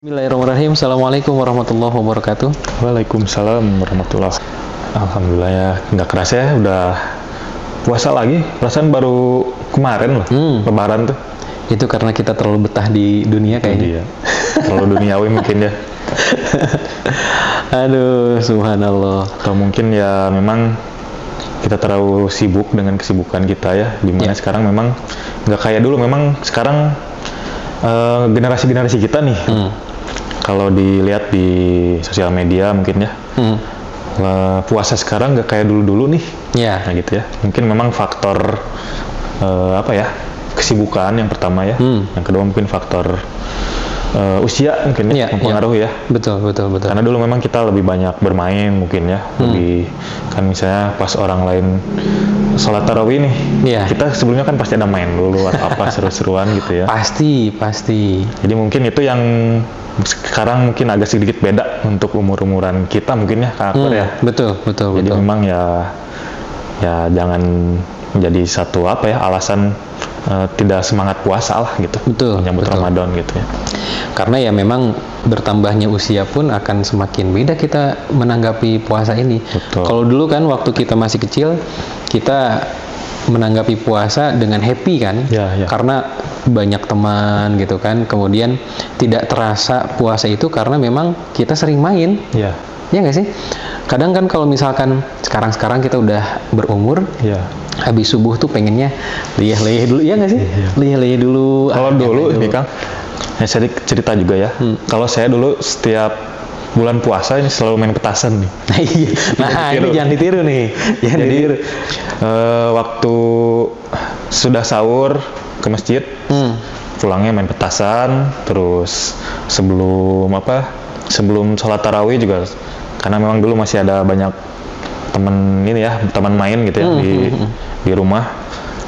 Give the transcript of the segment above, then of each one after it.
Bismillahirrahmanirrahim. Assalamualaikum warahmatullahi wabarakatuh. Waalaikumsalam warahmatullahi. Alhamdulillah ya, nggak kerasa ya udah puasa lagi. Perasaan baru kemarin loh, Lebaran tuh. Itu karena kita terlalu betah di dunia kayaknya. Dia terlalu duniawi mungkin ya. Aduh, subhanallah. Atau mungkin ya memang kita terlalu sibuk dengan kesibukan kita ya. Dimana sekarang memang nggak kayak dulu. Memang sekarang generasi-generasi kita nih. Kalau dilihat di sosial media mungkin ya, puasa sekarang nggak kayak dulu-dulu nih. Ya. Nah gitu ya. Mungkin memang faktor kesibukan yang pertama ya. Yang kedua mungkin faktor usia mungkin ya, mempengaruhi ya. Betul. Karena dulu memang kita lebih banyak bermain mungkin ya. Lebih kan misalnya pas orang lain sholat tarawih nih, kita sebelumnya kan pasti ada main dulu atau apa seru-seruan gitu ya. Pasti. Jadi mungkin itu yang sekarang mungkin agak sedikit beda untuk umur-umuran kita mungkin ya, Kak Akbar ya. Betul. Jadi memang ya jangan menjadi satu alasan tidak semangat puasa lah gitu. Menyambut Ramadan gitu ya. Karena ya memang bertambahnya usia pun akan semakin beda kita menanggapi puasa ini. Kalau dulu kan waktu kita masih kecil, kita menanggapi puasa dengan happy kan, karena banyak teman gitu kan. Kemudian tidak terasa puasa itu karena memang kita sering main. Ya nggak sih? Kadang kan kalau misalkan sekarang kita udah berumur, habis subuh tuh pengennya leyeh-leyeh dulu, ya nggak sih? Leyeh-leyeh dulu. Kalau dulu ini Kang, saya cerita juga ya. Kalau saya dulu setiap bulan puasa ini selalu main petasan nih. Ini jangan ditiru nih. Jadi waktu sudah sahur ke masjid, pulangnya main petasan. Terus sebelum sholat tarawih juga, karena memang dulu masih ada banyak teman main gitu ya di rumah,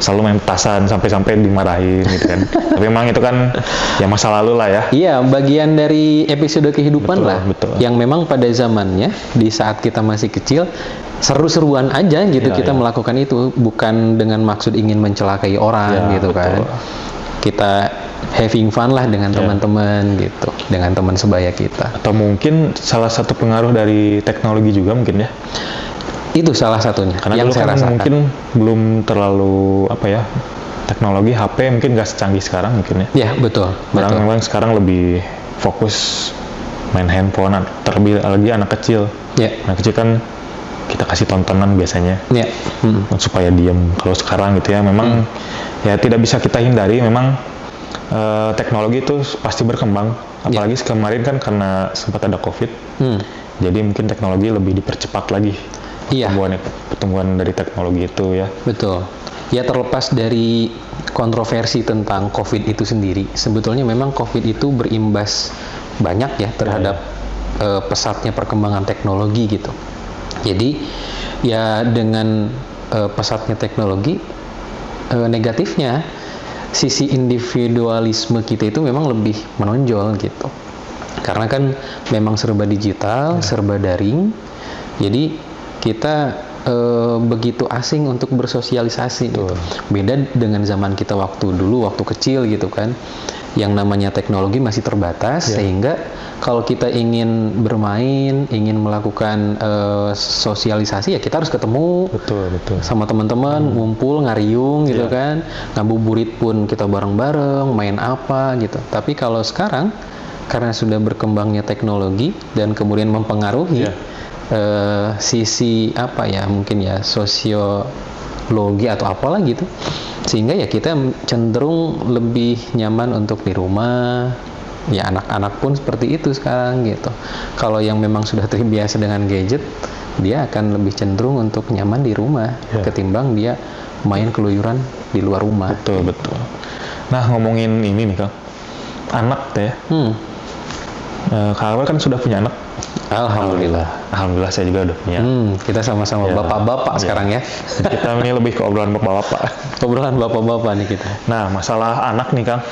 selalu main petasan sampai dimarahin gitu kan. Tapi memang itu kan ya masa lalu lah ya. Iya, bagian dari episode kehidupan betul. Yang memang pada zamannya di saat kita masih kecil seru-seruan aja gitu kita melakukan itu, bukan dengan maksud ingin mencelakai orang gitu kan. Kita having fun lah dengan teman-teman gitu, dengan teman sebaya kita. Atau mungkin salah satu pengaruh dari teknologi juga mungkin ya. Itu salah satunya. Karena yang dulu saya kan rasakan. mungkin belum terlalu teknologi HP mungkin nggak secanggih sekarang mungkin ya. Ya betul. Memang sekarang lebih fokus main handphone, terlebih lagi anak kecil. Anak kecil kan kita kasih tontonan biasanya supaya diam. Kalau sekarang gitu ya memang ya tidak bisa kita hindari, memang teknologi itu pasti berkembang. Apalagi kemarin kan karena sempat ada COVID, jadi mungkin teknologi lebih dipercepat lagi. Pertumbuhan dari teknologi itu ya. Betul. Ya terlepas dari kontroversi tentang COVID itu sendiri, sebetulnya memang COVID itu berimbas banyak ya terhadap pesatnya perkembangan teknologi gitu. Jadi ya dengan pesatnya teknologi, negatifnya sisi individualisme kita itu memang lebih menonjol gitu. Karena kan memang serba digital, serba daring. Jadi kita begitu asing untuk bersosialisasi gitu. Beda dengan zaman kita waktu kecil gitu kan, yang namanya teknologi masih terbatas, sehingga kalau kita ingin bermain, ingin melakukan sosialisasi ya kita harus ketemu sama teman-teman, ngumpul, ngariung gitu kan, ngabuburit pun kita bareng-bareng, main apa gitu. Tapi kalau sekarang karena sudah berkembangnya teknologi dan kemudian mempengaruhi sisi mungkin ya sosiologi atau apalah gitu, sehingga ya kita cenderung lebih nyaman untuk di rumah. Ya anak-anak pun seperti itu sekarang gitu. Kalau yang memang sudah terbiasa dengan gadget, dia akan lebih cenderung untuk nyaman di rumah ketimbang dia main keluyuran di luar rumah. Betul. Nah ngomongin ini nih Kang, anak teh. Kak kan sudah punya anak. Alhamdulillah saya juga udah punya. Kita sama-sama bapak-bapak sekarang ya. Kita ini lebih ke obrolan bapak-bapak. Obrolan bapak-bapak nih kita. Nah masalah anak nih Kang.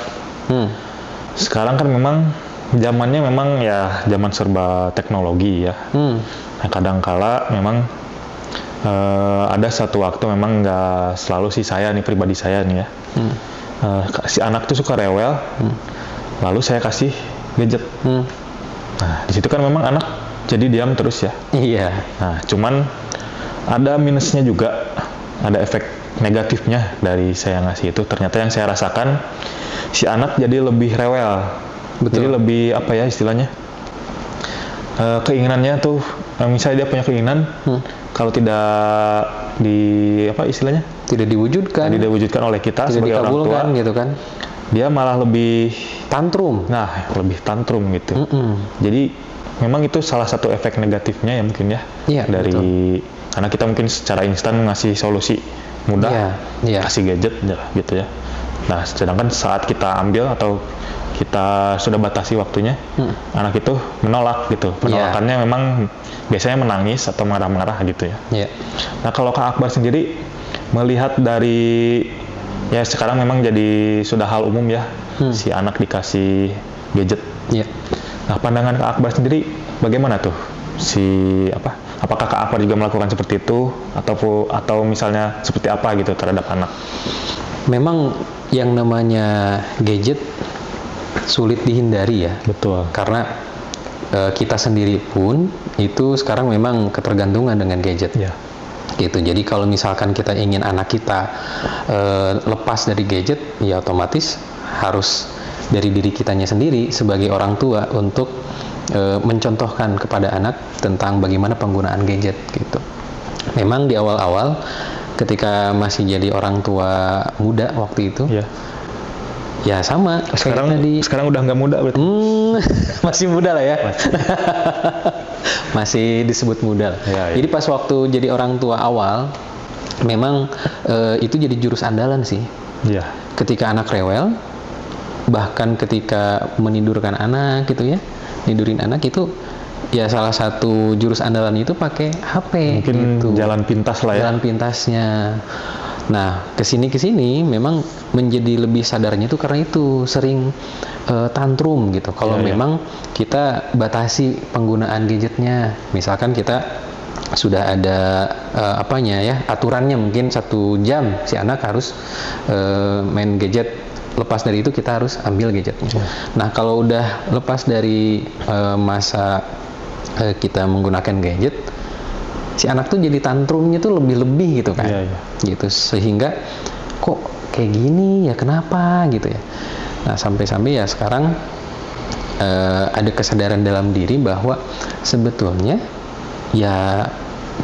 Sekarang kan memang zamannya memang ya zaman serba teknologi ya. Nah kadang-kala memang ada satu waktu memang nggak selalu pribadi saya nih ya. Si anak tuh suka rewel, lalu saya kasih gadget. Nah, di situ kan memang anak jadi diam terus ya. Iya. Nah, cuman ada minusnya juga, ada efek negatifnya dari saya ngasih itu. Ternyata yang saya rasakan, si anak jadi lebih rewel. Betul. Jadi lebih apa ya istilahnya? Keinginannya tuh, misalnya dia punya keinginan, kalau tidak apa istilahnya? Tidak diwujudkan oleh kita tidak sebagai orang tua, gitu kan? Dia malah lebih tantrum. Nah, lebih tantrum gitu. Jadi memang itu salah satu efek negatifnya ya mungkin ya. Iya, dari betul. Karena kita mungkin secara instan ngasih solusi mudah, kasih gadget gitu ya. Nah, sedangkan saat kita ambil atau kita sudah batasi waktunya, anak itu menolak gitu. Penolakannya memang biasanya menangis atau marah-marah gitu ya. Nah, kalau Kak Akbar sendiri melihat dari ya sekarang memang jadi sudah hal umum ya, si anak dikasih gadget. Nah, pandangan Kak Akbar sendiri bagaimana tuh? Apakah Kak Akbar juga melakukan seperti itu atau misalnya seperti apa gitu terhadap anak? Memang yang namanya gadget sulit dihindari ya. Betul. Karena kita sendiri pun itu sekarang memang ketergantungan dengan gadget. Gitu. Jadi kalau misalkan kita ingin anak kita lepas dari gadget, ya otomatis harus dari diri kitanya sendiri sebagai orang tua untuk mencontohkan kepada anak tentang bagaimana penggunaan gadget gitu. Memang di awal-awal ketika masih jadi orang tua muda waktu itu, ya sama. Sekarang udah nggak muda berarti? Masih muda lah ya. Masih disebut muda. Jadi pas waktu jadi orang tua awal, memang itu jadi jurus andalan sih. Ketika anak rewel, bahkan ketika menidurkan anak gitu ya, nidurin anak itu ya salah satu jurus andalan itu pakai HP. Mungkin gitu. Jalan pintas lah ya. Jalan pintasnya. Nah, kesini memang menjadi lebih sadarnya itu karena itu sering tantrum gitu. Kalau memang kita batasi penggunaan gadgetnya, misalkan kita sudah ada aturannya mungkin 1 jam si anak harus main gadget. Lepas dari itu kita harus ambil gadgetnya. Nah, kalau udah lepas dari masa kita menggunakan gadget, si anak tuh jadi tantrumnya tuh lebih-lebih gitu kan. Gitu, sehingga kok kayak gini ya, kenapa gitu ya. Nah, sampai-sampai ya sekarang ada kesadaran dalam diri bahwa sebetulnya ya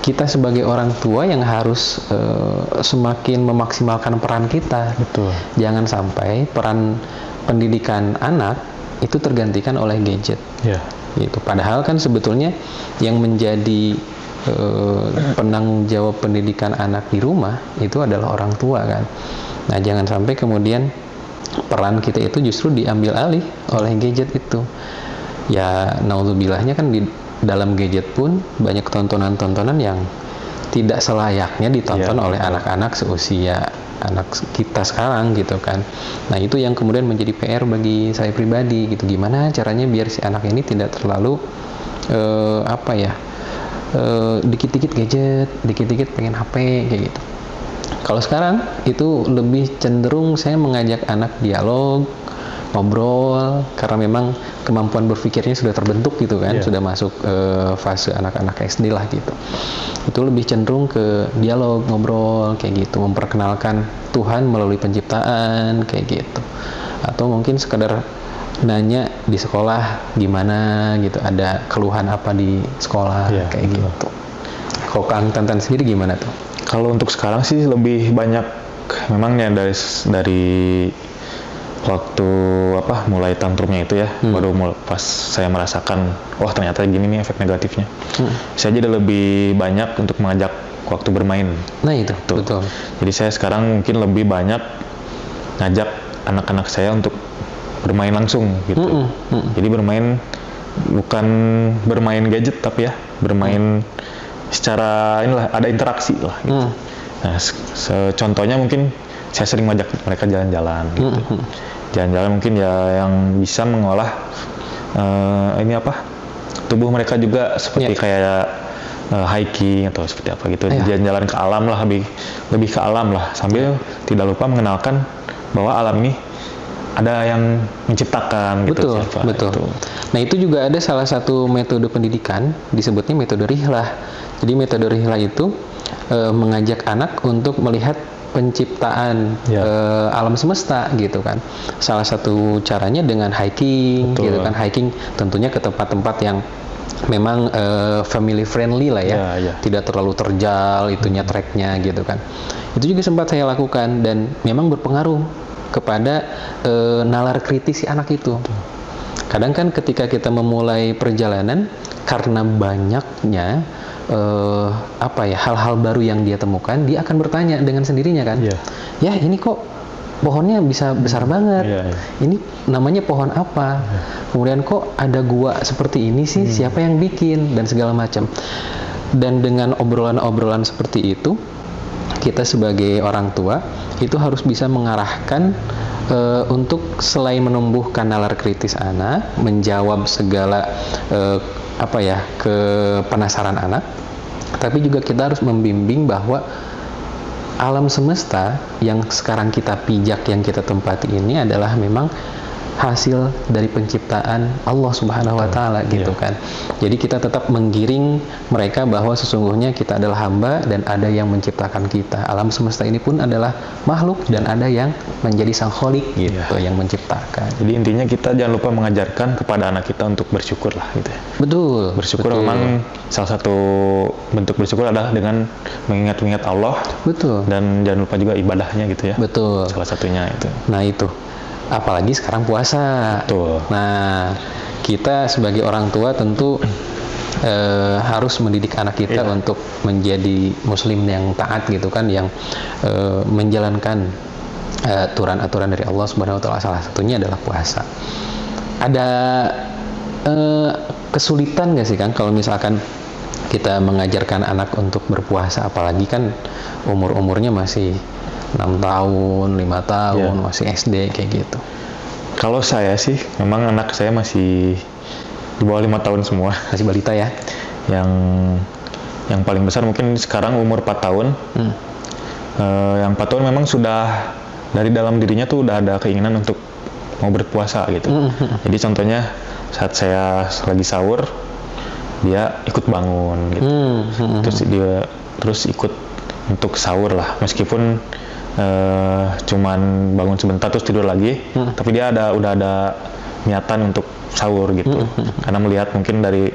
kita sebagai orang tua yang harus semakin memaksimalkan peran kita. Betul. Jangan sampai peran pendidikan anak itu tergantikan oleh gadget. Gitu. Padahal kan sebetulnya yang menjadi penanggung jawab pendidikan anak di rumah itu adalah orang tua kan. Nah, jangan sampai kemudian peran kita itu justru diambil alih oleh gadget itu. Ya, naudzubilahnya kan di dalam gadget pun banyak tontonan-tontonan yang tidak selayaknya ditonton oleh anak-anak seusia anak kita sekarang gitu kan. Nah, itu yang kemudian menjadi PR bagi saya pribadi gitu. Gimana caranya biar si anak ini tidak terlalu dikit-dikit gadget, dikit-dikit pengen HP kayak gitu. Kalau sekarang itu lebih cenderung saya mengajak anak dialog, ngobrol, karena memang kemampuan berpikirnya sudah terbentuk gitu kan, sudah masuk fase anak-anak SD lah gitu. Itu lebih cenderung ke dialog, ngobrol kayak gitu, memperkenalkan Tuhan melalui penciptaan kayak gitu. Atau mungkin sekedar nanya di sekolah gimana gitu, ada keluhan apa di sekolah kayak gitu. Kalau Kang Tantan sendiri gimana tuh? Kalau untuk sekarang sih lebih banyak memangnya dari waktu mulai tantrumnya itu ya, baru pas saya merasakan ternyata gini nih efek negatifnya. Saya jadi lebih banyak untuk mengajak waktu bermain. Nah itu betul. Jadi saya sekarang mungkin lebih banyak ngajak anak-anak saya untuk bermain langsung gitu. Jadi bermain bukan bermain gadget tapi ya bermain secara ada interaksi lah gitu. Nah, contohnya mungkin saya sering ngajak mereka jalan-jalan gitu. Jalan-jalan mungkin ya yang bisa mengolah tubuh mereka juga seperti kayak hiking atau seperti apa gitu. Jalan-jalan ke alam lah, lebih ke alam lah, sambil tidak lupa mengenalkan bahwa alam ini ada yang menciptakan gitu. Betul, betul. Itu. Nah, itu juga ada salah satu metode pendidikan, disebutnya metode rihlah. Jadi metode rihlah itu mengajak anak untuk melihat penciptaan alam semesta gitu kan. Salah satu caranya dengan hiking. Betul. Gitu kan. Hiking tentunya ke tempat-tempat yang memang family friendly lah ya. Tidak terlalu terjal itunya treknya gitu kan. Itu juga sempat saya lakukan dan memang berpengaruh kepada nalar kritis si anak itu. Kadang kan ketika kita memulai perjalanan, karena banyaknya hal-hal baru yang dia temukan, dia akan bertanya dengan sendirinya kan, ya ini kok pohonnya bisa besar banget, ini namanya pohon apa, kemudian kok ada gua seperti ini sih, siapa yang bikin, dan segala macam. Dan dengan obrolan-obrolan seperti itu, kita sebagai orang tua itu harus bisa mengarahkan untuk selain menumbuhkan nalar kritis anak, menjawab segala kepenasaran anak, tapi juga kita harus membimbing bahwa alam semesta yang sekarang kita pijak, yang kita tempati ini adalah memang hasil dari penciptaan Allah Subhanahu wa Ta'ala gitu kan. Jadi kita tetap menggiring mereka bahwa sesungguhnya kita adalah hamba dan ada yang menciptakan kita. Alam semesta ini pun adalah makhluk dan ada yang menjadi sang kholik gitu, yang menciptakan. Jadi intinya kita jangan lupa mengajarkan kepada anak kita untuk bersyukur lah gitu ya. Betul. Bersyukur memang salah satu bentuk bersyukur adalah dengan mengingat-ingat Allah. Betul. Dan jangan lupa juga ibadahnya gitu ya. Betul. Salah satunya itu. Nah itu. Apalagi sekarang puasa. Betul. Nah, kita sebagai orang tua tentu harus mendidik anak kita untuk menjadi muslim yang taat gitu kan, yang menjalankan aturan-aturan dari Allah Subhanahu wa Ta'ala. Salah satunya adalah puasa. Ada kesulitan nggak sih Kang kalau misalkan kita mengajarkan anak untuk berpuasa, apalagi kan umur-umurnya masih 6 tahun, 5 tahun, masih SD kayak gitu? Kalau saya sih, memang anak saya masih di bawah 5 tahun semua. Masih balita ya? Yang paling besar mungkin sekarang umur 4 tahun. Yang 4 tahun memang sudah dari dalam dirinya tuh udah ada keinginan untuk mau berpuasa gitu. Jadi contohnya saat saya lagi sahur, dia ikut bangun gitu. Terus ikut untuk sahur lah, meskipun cuman bangun sebentar terus tidur lagi, tapi dia udah ada niatan untuk sahur gitu. Karena melihat mungkin dari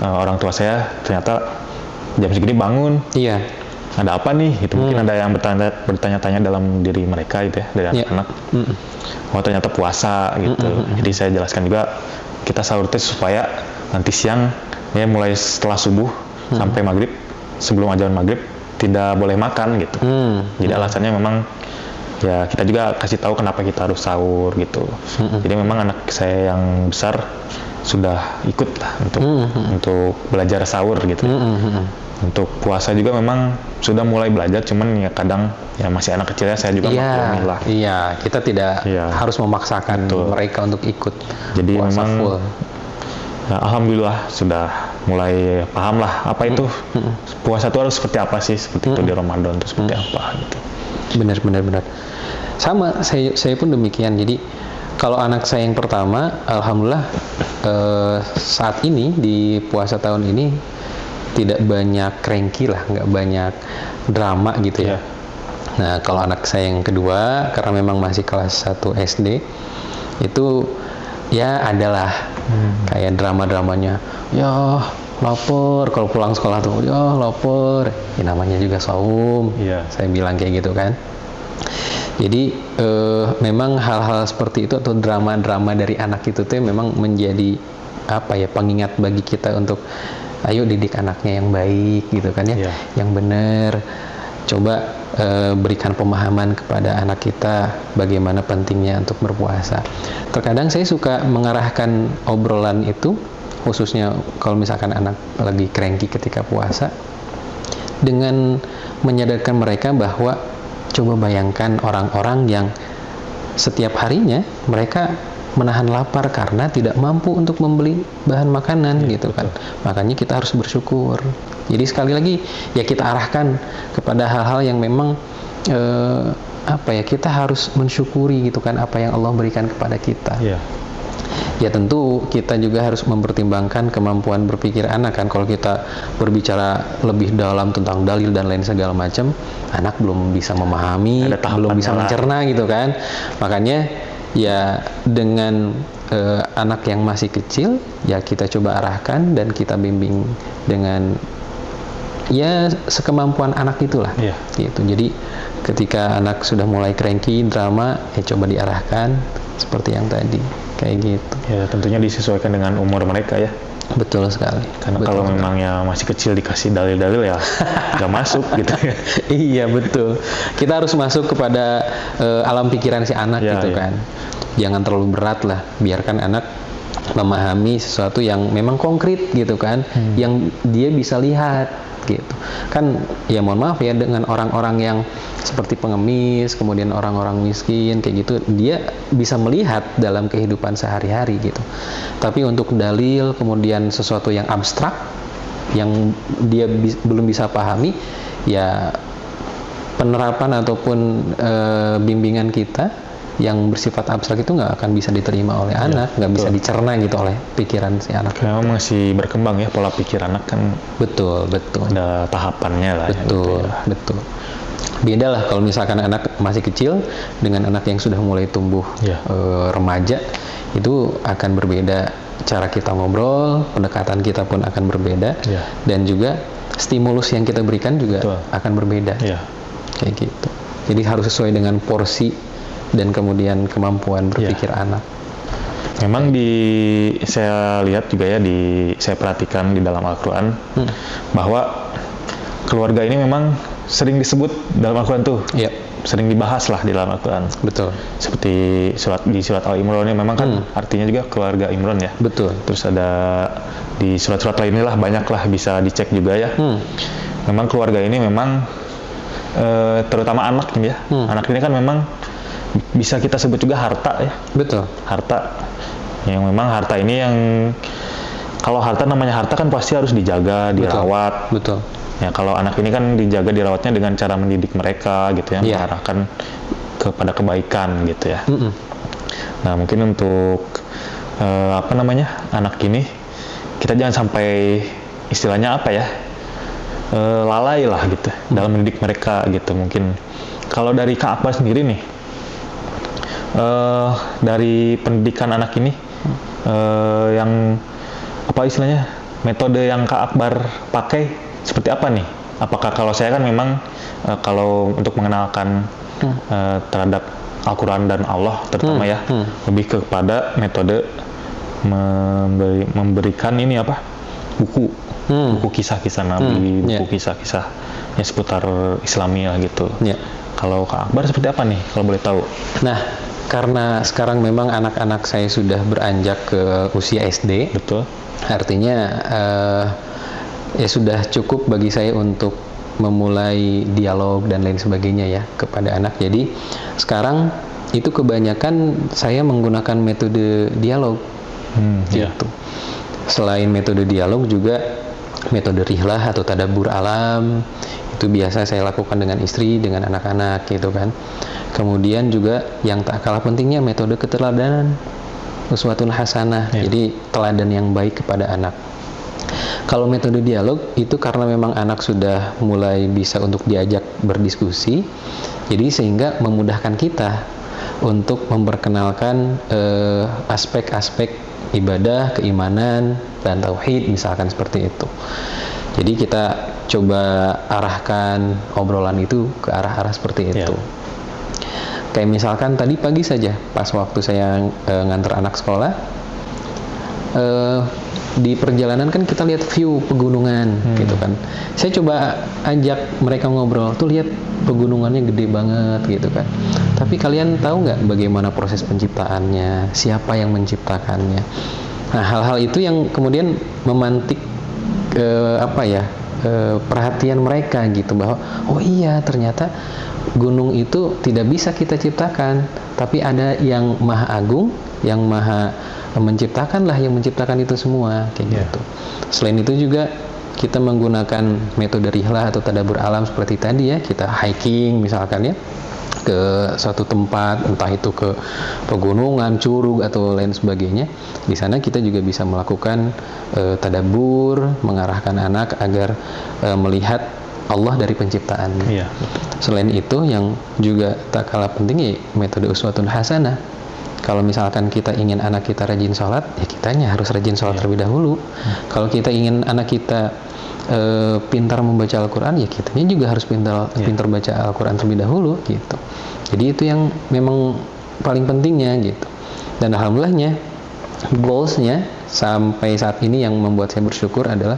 orang tua saya ternyata jam segini bangun, ada apa nih gitu. Mungkin ada yang bertanya-tanya dalam diri mereka gitu ya, dari anak-anak. Ternyata puasa gitu. Jadi saya jelaskan juga kita sahur itu supaya nanti siang ya, mulai setelah subuh sampai maghrib, sebelum azan maghrib tidak boleh makan gitu. Jadi alasannya memang ya kita juga kasih tahu kenapa kita harus sahur gitu. Jadi memang anak saya yang besar sudah ikut lah untuk belajar sahur gitu. Untuk puasa juga memang sudah mulai belajar, cuman ya kadang ya masih anak kecilnya saya juga maklumi lah. Iya, kita tidak harus memaksakan mereka untuk ikut. Jadi puasa memang full. Ya, alhamdulillah sudah mulai paham lah apa itu puasa itu harus seperti apa sih, seperti itu di Ramadan itu seperti apa gitu. Benar. Sama, saya pun demikian. Jadi kalau anak saya yang pertama, alhamdulillah saat ini di puasa tahun ini tidak banyak cranky lah, nggak banyak drama gitu ya. Nah kalau anak saya yang kedua, karena memang masih kelas 1 SD, itu ya adalah kayak drama-dramanya, ya lapar kalau pulang sekolah tuh, ya lapar, ya namanya juga saum, saya bilang kayak gitu kan. Jadi memang hal-hal seperti itu atau drama-drama dari anak itu tuh memang menjadi pengingat bagi kita untuk ayo didik anaknya yang baik gitu kan ya, yang benar. Coba berikan pemahaman kepada anak kita bagaimana pentingnya untuk berpuasa. Terkadang saya suka mengarahkan obrolan itu, khususnya kalau misalkan anak lagi cranky ketika puasa, dengan menyadarkan mereka bahwa coba bayangkan orang-orang yang setiap harinya mereka menahan lapar karena tidak mampu untuk membeli bahan makanan gitu kan. Makanya kita harus bersyukur. Jadi sekali lagi ya kita arahkan kepada hal-hal yang memang apa ya, kita harus mensyukuri gitu kan apa yang Allah berikan kepada kita. Ya tentu kita juga harus mempertimbangkan kemampuan berpikir anak kan. Kalau kita berbicara lebih dalam tentang dalil dan lain segala macam, anak belum bisa memahami, belum bisa mencerna gitu kan. Makanya ya dengan anak yang masih kecil ya kita coba arahkan dan kita bimbing dengan ya sekemampuan anak itulah. Gitu. Jadi ketika anak sudah mulai cranky, drama, ya coba diarahkan seperti yang tadi. Kayak gitu. Ya tentunya disesuaikan dengan umur mereka ya. Betul sekali. Karena kalau memang ya masih kecil dikasih dalil-dalil ya nggak masuk gitu ya. Iya betul. Kita harus masuk kepada alam pikiran si anak gitu kan. Jangan terlalu berat lah. Biarkan anak memahami sesuatu yang memang konkret gitu kan, yang dia bisa lihat gitu. Kan ya mohon maaf ya, dengan orang-orang yang seperti pengemis, kemudian orang-orang miskin kayak gitu, dia bisa melihat dalam kehidupan sehari-hari gitu. Tapi untuk dalil kemudian sesuatu yang abstrak yang dia belum bisa pahami, ya penerapan ataupun bimbingan kita yang bersifat abstrak itu nggak akan bisa diterima oleh anak, nggak bisa dicerna gitu oleh pikiran si anak. Memang masih berkembang ya pola pikir anak kan. Betul. Ada tahapannya lah. Betul. Beda lah kalau misalkan anak masih kecil dengan anak yang sudah mulai tumbuh remaja, itu akan berbeda cara kita ngobrol, pendekatan kita pun akan berbeda, dan juga stimulus yang kita berikan juga akan berbeda. Kayak gitu. Jadi harus sesuai dengan porsi dan kemudian kemampuan berpikir anak. Memang saya lihat juga ya, saya perhatikan di dalam Al-Quran bahwa keluarga ini memang sering disebut dalam Al-Quran tuh. Sering dibahas lah di dalam Al-Quran. Betul. Seperti di surat Al-Imran ini memang kan artinya juga keluarga Imran ya. Betul. Terus ada di surat-surat lainnya lah, banyak lah bisa dicek juga ya. Memang keluarga ini memang terutama anak ini ya. Anak ini kan memang bisa kita sebut juga harta ya. Betul. Harta. Yang memang harta ini yang kalau harta namanya harta kan pasti harus dijaga, dirawat. Betul. Ya kalau anak ini kan dijaga dirawatnya dengan cara mendidik mereka gitu ya, mengarahkan kepada kebaikan gitu ya. Nah mungkin untuk anak ini kita jangan sampai istilahnya apa ya, lalai lah gitu dalam mendidik mereka gitu. Mungkin kalau dari Kak Akbar sendiri nih, dari pendidikan anak ini yang apa istilahnya, metode yang Kak Akbar pakai seperti apa nih? Apakah kalau saya kan memang kalau untuk mengenalkan terhadap Al-Quran dan Allah terutama ya, lebih kepada metode memberikan ini apa, buku kisah-kisah Nabi, buku kisah-kisah yang seputar Islamiyah gitu. Kalau Kak Akbar seperti apa nih kalau boleh tahu? Nah, karena sekarang memang anak-anak saya sudah beranjak ke usia SD. Betul. Artinya ya sudah cukup bagi saya untuk memulai dialog dan lain sebagainya ya kepada anak. Jadi sekarang itu kebanyakan saya menggunakan metode dialog. Gitu. Selain metode dialog juga metode rihlah atau tadabbur alam, itu biasa saya lakukan dengan istri, dengan anak-anak gitu kan. Kemudian juga yang tak kalah pentingnya metode keteladanan, uswatun hasanah. Jadi teladan yang baik kepada anak. Kalau metode dialog itu karena memang anak sudah mulai bisa untuk diajak berdiskusi, jadi sehingga memudahkan kita untuk memperkenalkan aspek-aspek ibadah, keimanan, dan tauhid misalkan seperti itu. Jadi kita coba arahkan obrolan itu ke arah-arah seperti itu. Kayak misalkan tadi pagi saja pas waktu saya nganter anak sekolah, di perjalanan kan kita lihat view pegunungan gitu kan. Saya coba ajak mereka ngobrol, tuh lihat pegunungannya gede banget gitu kan. Tapi kalian tahu nggak bagaimana proses penciptaannya, siapa yang menciptakannya? Nah, hal-hal itu yang kemudian memantik perhatian mereka gitu, bahwa oh iya ternyata gunung itu tidak bisa kita ciptakan, tapi ada yang maha agung, yang maha menciptakan lah, yang menciptakan itu semua kayak gitu. Selain itu juga kita menggunakan metode rihlah atau tadabbur alam seperti tadi ya, kita hiking misalkan ya, ke suatu tempat, entah itu ke pegunungan, curug atau lain sebagainya, di sana kita juga bisa melakukan tadabbur, mengarahkan anak agar melihat Allah dari penciptaan. Iya. Selain itu, yang juga tak kalah penting ya metode uswatun hasanah. Kalau misalkan kita ingin anak kita rajin sholat, ya kitanya harus rajin sholat terlebih dahulu. Kalau kita ingin anak kita pintar membaca Al-Quran, ya kitanya juga harus pintar baca Al-Quran terlebih dahulu gitu. Jadi itu yang memang paling pentingnya gitu. Dan alhamdulillahnya goalsnya sampai saat ini yang membuat saya bersyukur adalah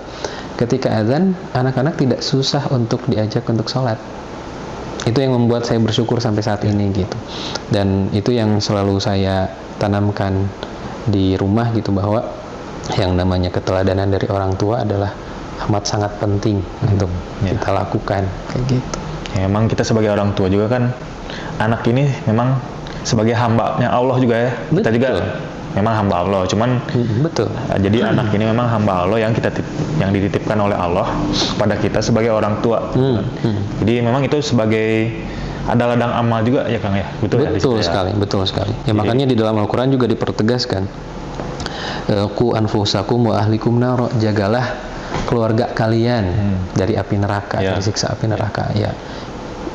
ketika azan, anak-anak tidak susah untuk diajak untuk sholat. Itu yang membuat saya bersyukur sampai saat ini gitu. Dan itu yang selalu saya tanamkan di rumah gitu, bahwa yang namanya keteladanan dari orang tua adalah amat sangat penting untuk kita lakukan kayak gitu. Ya, memang kita sebagai orang tua juga kan, anak ini memang sebagai hambanya Allah juga ya. Betul. Kita juga memang hamba Allah, cuman betul. Jadi anak ini memang hamba Allah yang dititipkan oleh Allah kepada kita sebagai orang tua. Jadi memang itu sebagai ada ladang amal juga ya Kang ya. Betul sekali. Ya, makanya di dalam Al-Quran juga dipertegaskan, qu anfusakum wa ahlikum nar, jagalah keluarga kalian dari api neraka, dari siksa api neraka.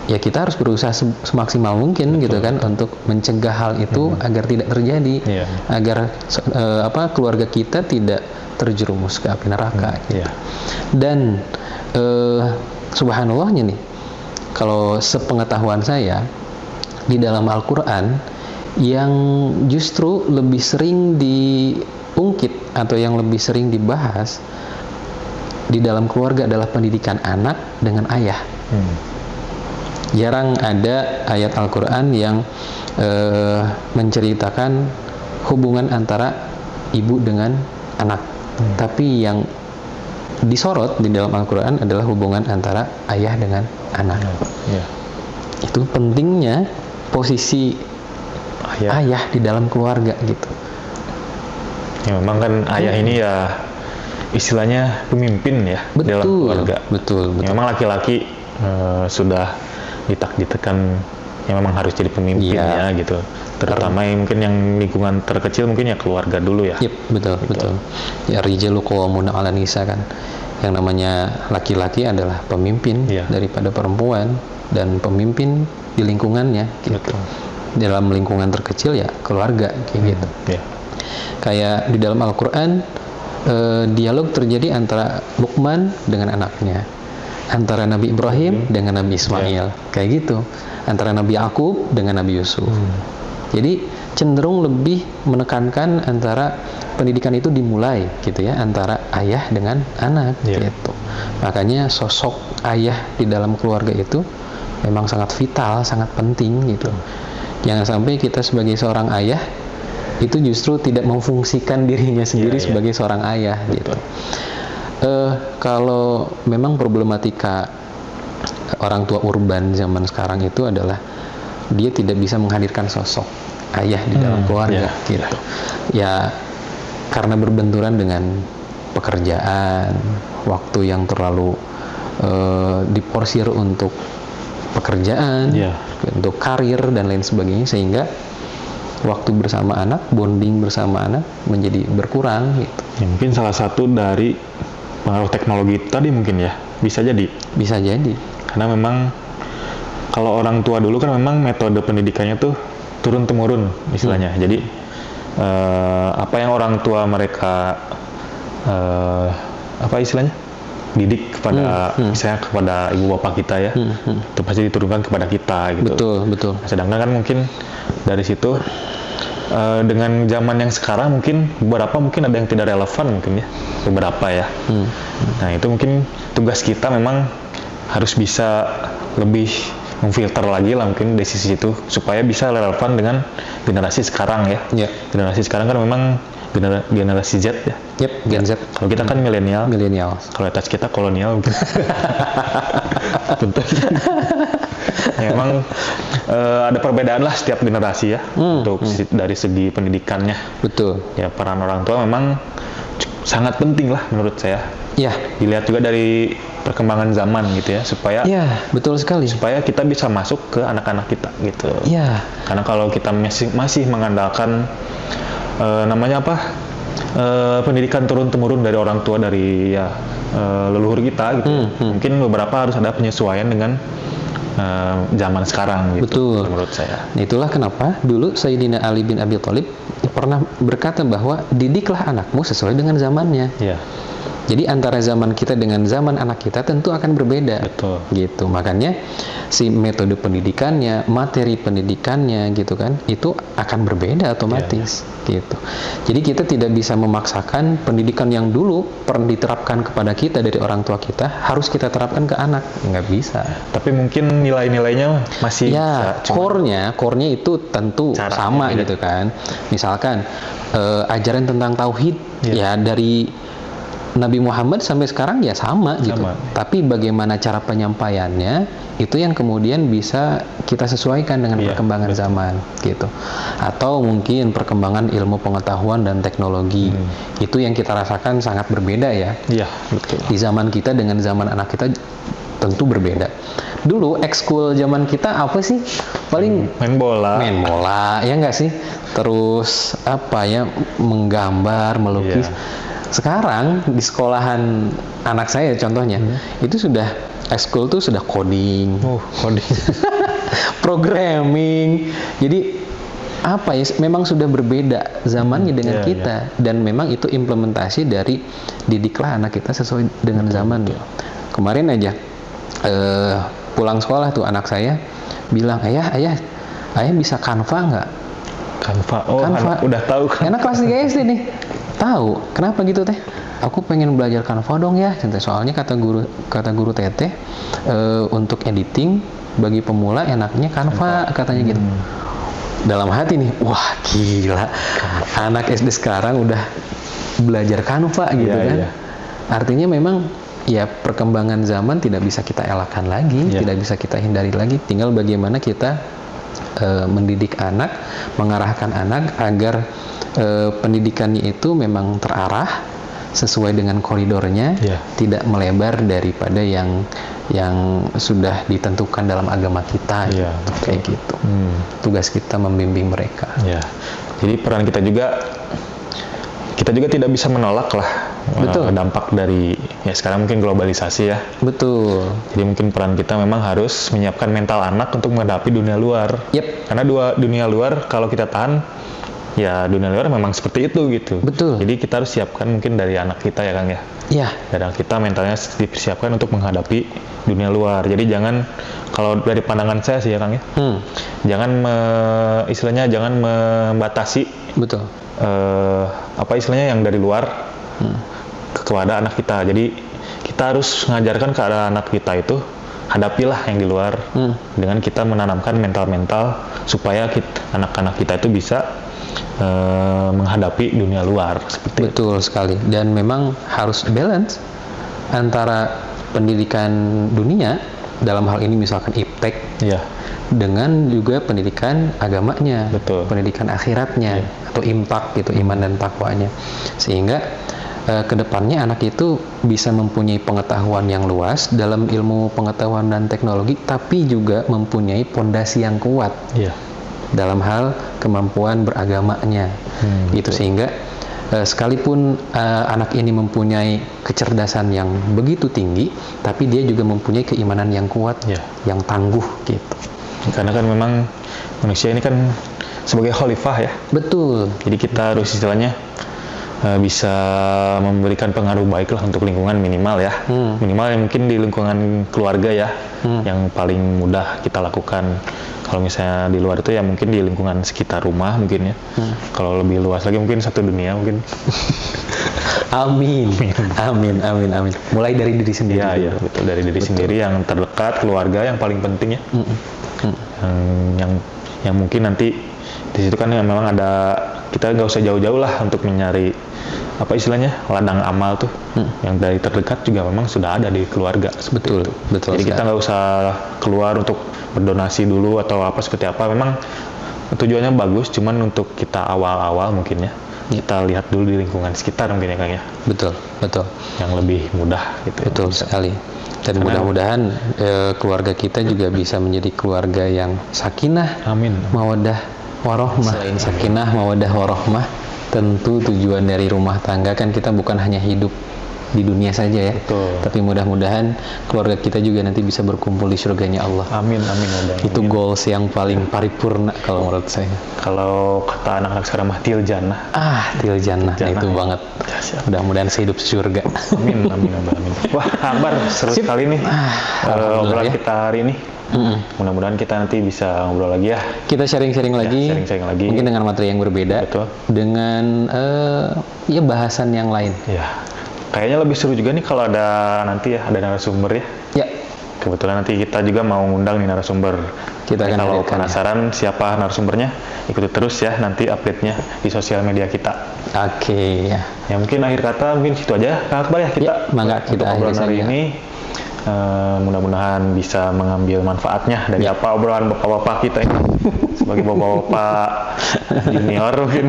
Ya kita harus berusaha semaksimal mungkin gitu kan untuk mencegah hal itu agar tidak terjadi, agar keluarga kita tidak terjerumus ke api neraka. Gitu. Dan subhanallahnya nih, kalau sepengetahuan saya di dalam Al-Quran yang justru lebih sering diungkit atau yang lebih sering dibahas di dalam keluarga adalah pendidikan anak dengan ayah. Jarang ada ayat Al-Quran yang menceritakan hubungan antara ibu dengan anak. Tapi yang disorot di dalam Al-Quran adalah hubungan antara ayah dengan anak. Itu pentingnya posisi ayah di dalam keluarga gitu. Ya memang kan ayah ini ya istilahnya pemimpin ya dalam keluarga. Betul. Memang laki-laki sudah ditakdirkan yang memang harus jadi pemimpin ya gitu. Terutama mungkin yang lingkungan terkecil mungkin ya keluarga dulu ya. Betul. Ya rijalu qawwamuna 'alan nisa kan. Yang namanya laki-laki adalah pemimpin daripada perempuan, dan pemimpin di lingkungannya gitu. Dalam lingkungan terkecil ya keluarga kayak gitu. Kayak di dalam Al-Quran dialog terjadi antara Luqman dengan anaknya, antara Nabi Ibrahim dengan Nabi Ismail, kayak gitu, antara Nabi Yakub dengan Nabi Yusuf. Jadi cenderung lebih menekankan antara pendidikan itu dimulai gitu ya antara ayah dengan anak gitu. Makanya sosok ayah di dalam keluarga itu memang sangat vital, sangat penting gitu. Jangan sampai kita sebagai seorang ayah itu justru tidak memfungsikan dirinya sendiri sebagai seorang ayah gitu. Kalau memang problematika orang tua urban zaman sekarang itu adalah dia tidak bisa menghadirkan sosok ayah di dalam keluarga gitu. Ya karena berbenturan dengan pekerjaan, waktu yang terlalu diporsir untuk pekerjaan, untuk karir dan lain sebagainya, sehingga waktu bersama anak, bonding bersama anak menjadi berkurang gitu. Ya, mungkin salah satu dari pengaruh teknologi tadi mungkin ya, bisa jadi. Karena memang kalau orang tua dulu kan memang metode pendidikannya tuh turun temurun istilahnya. Jadi apa yang orang tua mereka didik kepada misalnya kepada ibu bapak kita ya, itu pasti diturunkan kepada kita gitu. Betul. Sedangkan kan mungkin dari situ dengan zaman yang sekarang mungkin beberapa mungkin ada yang tidak relevan mungkin ya, beberapa ya. Nah itu mungkin tugas kita memang harus bisa lebih memfilter lagi lah mungkin dari sisi itu supaya bisa relevan dengan generasi sekarang ya. Generasi sekarang kan memang generasi Z ya. Gen Z. Kalau kita kan milenial. Kalau atas kita kolonial mungkin. Ya, memang ada perbedaan lah setiap generasi ya untuk dari segi pendidikannya. Betul. Ya peran orang tua memang sangat penting lah menurut saya. Ya. Dilihat juga dari perkembangan zaman gitu ya, supaya ya, betul sekali, supaya kita bisa masuk ke anak-anak kita gitu. Ya. Karena kalau kita masih mengandalkan pendidikan turun-temurun dari orang tua, dari leluhur kita gitu. Mungkin beberapa harus ada penyesuaian dengan zaman sekarang gitu. Betul. Menurut saya. Itulah kenapa dulu Sayyidina Ali bin Abi Thalib pernah berkata bahwa didiklah anakmu sesuai dengan zamannya. Iya. Jadi antara zaman kita dengan zaman anak kita tentu akan berbeda. Betul. Gitu. Makanya si metode pendidikannya, materi pendidikannya gitu kan, itu akan berbeda otomatis. Gitu. Jadi kita tidak bisa memaksakan pendidikan yang dulu pernah diterapkan kepada kita dari orang tua kita harus kita terapkan ke anak. Nggak bisa. Tapi mungkin nilai-nilainya masih ya, core-nya itu tentu sama gitu kan. Misalkan ajaran tentang tauhid ya dari Nabi Muhammad sampai sekarang ya sama gitu. Tapi bagaimana cara penyampaiannya itu yang kemudian bisa kita sesuaikan dengan perkembangan zaman gitu. Atau mungkin perkembangan ilmu pengetahuan dan teknologi. Itu yang kita rasakan sangat berbeda ya. Iya, betul. Di zaman kita dengan zaman anak kita tentu berbeda. Dulu ekskul zaman kita apa sih? Paling main bola ya enggak sih? Terus apa ya, menggambar, melukis. Sekarang di sekolahan anak saya contohnya itu sudah ekskul tuh sudah coding, programming. Jadi apa ya, memang sudah berbeda zamannya dengan kita dan memang itu implementasi dari didiklah anak kita sesuai dengan zaman. Kemarin aja pulang sekolah tuh anak saya bilang, ayah bisa Canva nggak? Canva, Canva. Udah tahu kan? Anak kelas 3 SD nih. Tahu, kenapa gitu teh? Aku pengen belajar Canva dong ya, soalnya kata guru Teteh untuk editing bagi pemula enaknya Canva katanya gitu. Dalam hati nih, wah gila, anak SD sekarang udah belajar Canva gitu kan? Artinya memang ya perkembangan zaman tidak bisa kita elakkan lagi, tidak bisa kita hindari lagi. Tinggal bagaimana kita mendidik anak, mengarahkan anak agar pendidikannya itu memang terarah sesuai dengan koridornya, tidak melebar daripada yang sudah ditentukan dalam agama kita, kayak gitu. Tugas kita membimbing mereka. Jadi peran kita juga tidak bisa menolak lah dampak dari sekarang mungkin globalisasi ya. Betul. Jadi mungkin peran kita memang harus menyiapkan mental anak untuk menghadapi dunia luar. Karena dunia luar kalau kita tahan, ya dunia luar memang seperti itu gitu. Betul. Jadi kita harus siapkan mungkin dari anak kita ya Kang ya. Dari anak kita mentalnya dipersiapkan untuk menghadapi dunia luar. Jadi jangan, kalau dari pandangan saya sih ya Kang ya, jangan jangan membatasi. Betul. Yang dari luar kepada anak kita. Jadi kita harus mengajarkan ke anak kita itu, hadapilah yang di luar dengan kita menanamkan mental supaya anak-anak kita itu bisa menghadapi dunia luar seperti Betul sekali. Dan memang harus balance antara pendidikan dunia dalam hal ini misalkan iptek dengan juga pendidikan agamanya, pendidikan akhiratnya atau impak gitu, iman dan takwanya, sehingga kedepannya anak itu bisa mempunyai pengetahuan yang luas dalam ilmu pengetahuan dan teknologi, tapi juga mempunyai pondasi yang kuat dalam hal kemampuan beragamanya. Gitu, sehingga sekalipun anak ini mempunyai kecerdasan yang begitu tinggi, tapi dia juga mempunyai keimanan yang kuat, yang tangguh gitu. Karena kan memang manusia ini kan sebagai khalifah ya. Betul. Jadi kita harus istilahnya bisa memberikan pengaruh baik lah untuk lingkungan minimal ya. Minimal yang mungkin di lingkungan keluarga ya, yang paling mudah kita lakukan. Kalau misalnya di luar itu ya mungkin di lingkungan sekitar rumah mungkin ya. Kalau lebih luas lagi mungkin satu dunia mungkin. Amin. Mulai dari diri sendiri. Iya, betul, dari diri sendiri yang terdekat, keluarga yang paling penting ya. Yang mungkin nanti di situ kan yang memang ada, kita nggak usah jauh-jauh lah untuk mencari ladang amal tuh, yang dari terdekat juga memang sudah ada di keluarga. Betul. Jadi kita nggak usah keluar untuk berdonasi dulu atau seperti apa. Memang tujuannya bagus, cuman untuk kita awal-awal mungkin ya kita lihat dulu di lingkungan sekitar mungkin ya Kang ya. Betul, betul. Yang lebih mudah gitu. Betul sekali. Dan mudah-mudahan keluarga kita juga bisa menjadi keluarga yang sakinah, amin, mawaddah, warohmah. Selain sakinah, mawaddah, warohmah, tentu tujuan dari rumah tangga kan kita bukan hanya hidup di dunia saja ya. Betul. Tapi mudah-mudahan keluarga kita juga nanti bisa berkumpul di surganya Allah. Amin, amin. Itu goals yang paling paripurna kalau menurut saya. Kalau kata anak-anak sekarang mah til jannah. Til jannah, itu ya. Banget. Mudah-mudahan sehidup surga. Amin, amin, amin. Wah, Akbar, seru sekali nih obrolan ya. Kita hari ini. Mudah-mudahan kita nanti bisa ngobrol lagi ya. Kita sharing-sharing lagi. Sharing-sharing lagi. Mungkin dengan materi yang berbeda. Betul. Dengan ya bahasan yang lain. Ya. Kayaknya lebih seru juga nih kalau ada nanti ya ada narasumber ya. Ya. Kebetulan nanti kita juga mau ngundang nih narasumber. Kita akan kalau penasaran siapa narasumbernya, ikuti terus ya nanti update-nya di sosial media kita. Oke, ya. Ya mungkin akhir kata mungkin situ aja Kang Akbar ya kita. Mangga kita obrolan hari ini. Mudah-mudahan bisa mengambil manfaatnya dari apa obrolan bapak-bapak kita ini sebagai bapak-bapak junior mungkin.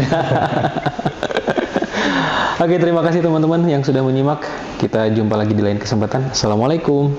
Oke, terima kasih teman-teman yang sudah menyimak. Kita jumpa lagi di lain kesempatan. Assalamualaikum.